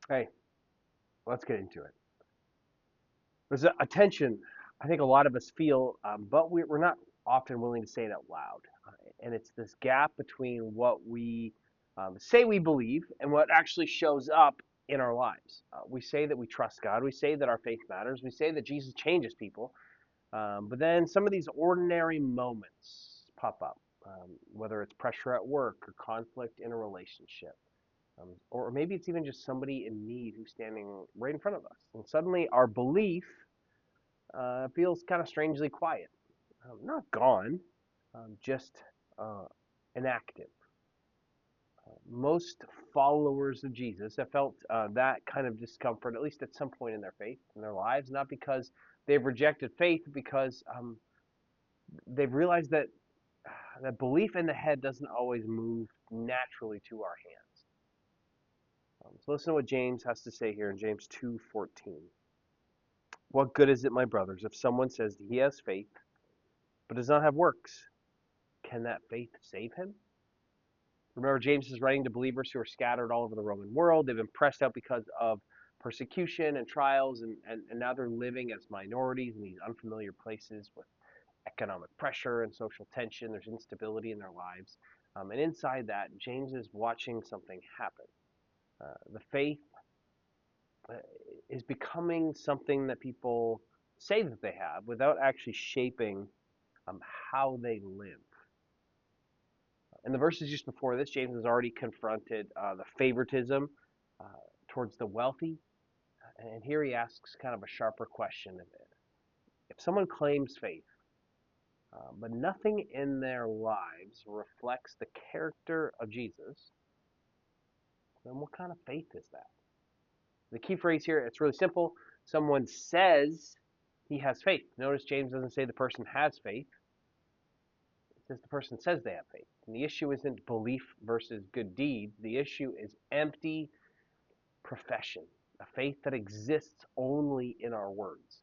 Hey, let's get into it. There's a tension I think a lot of us feel, but we're not often willing to say it out loud. And it's this gap between what we say we believe and what actually shows up in our lives. We say that we trust God. We say that our faith matters. We say that Jesus changes people. But then some of these ordinary moments pop up, whether it's pressure at work or conflict in a relationship. Or maybe it's even just somebody in need who's standing right in front of us. And suddenly our belief feels kind of strangely quiet. Not gone, just inactive. Most followers of Jesus have felt that kind of discomfort, at least at some point in their faith, in their lives, not because they've rejected faith, because they've realized that that belief in the head doesn't always move naturally to our hands. So listen to what James has to say here in James 2:14. What good is it, my brothers, if someone says he has faith but does not have works? Can that faith save him? Remember, James is writing to believers who are scattered all over the Roman world. They've been pressed out because of persecution and trials, and now they're living as minorities in these unfamiliar places with economic pressure and social tension. There's instability in their lives. And inside that, James is watching something happen. The faith uh, is becoming something that people say that they have without actually shaping how they live. In the verses just before this, James has already confronted the favoritism uh, towards the wealthy. And here he asks kind of a sharper question. If someone claims faith, but nothing in their lives reflects the character of Jesus, then what kind of faith is that? The key phrase here, it's really simple. Someone says he has faith. Notice James doesn't say the person has faith. It says the person says they have faith. And the issue isn't belief versus good deeds. The issue is empty profession, a faith that exists only in our words.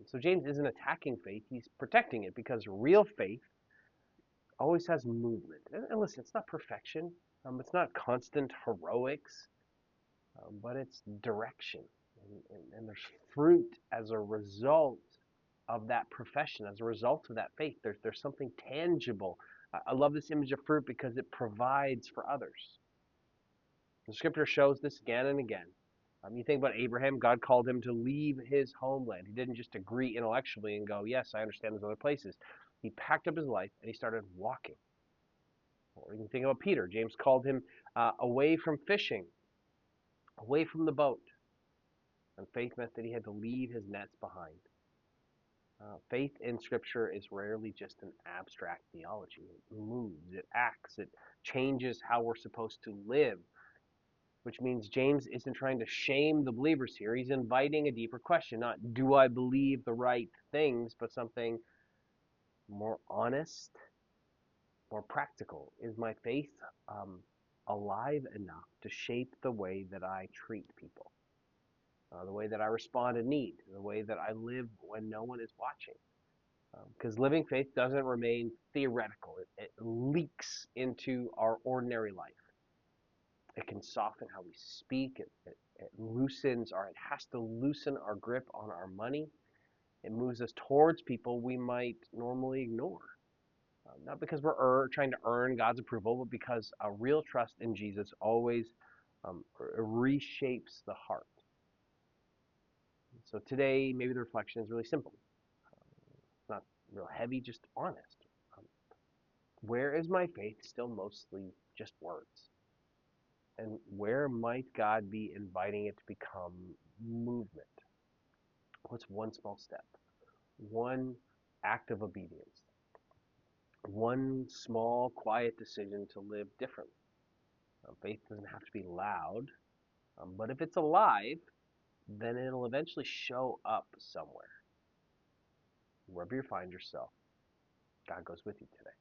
So James isn't attacking faith, he's protecting it because real faith always has movement. And listen, it's not perfection, it's not constant heroics, but it's direction. And there's fruit as a result of that profession, as a result of that faith. There's something tangible. I love this image of fruit because it provides for others. The scripture shows this again and again. You think about Abraham, God called him to leave his homeland. He didn't just agree intellectually and go, yes, I understand there's other places. He packed up his life and he started walking. Or you can think about Peter. James called him away from fishing, away from the boat. And faith meant that he had to leave his nets behind. Faith in Scripture is rarely just an abstract theology. It moves, it acts, it changes how we're supposed to live, which means James isn't trying to shame the believers here. He's inviting a deeper question, not do I believe the right things, but something more honest, more practical. Is my faith alive enough to shape the way that I treat people, the way that I respond in need, the way that I live when no one is watching? Because living faith doesn't remain theoretical, it leaks into our ordinary life. It can soften how we speak. It loosens it has to loosen our grip on our money. It moves us towards people we might normally ignore. Not because we're trying to earn God's approval, but because a real trust in Jesus always reshapes the heart. So today, maybe the reflection is really simple. It's not real heavy, just honest. Um, where is my faith still mostly just words? And where might God be inviting it to become movement? What's one small step? One act of obedience? One small, quiet decision to live differently? Faith doesn't have to be loud, but if it's alive, then it'll eventually show up somewhere. Wherever you find yourself, God goes with you today.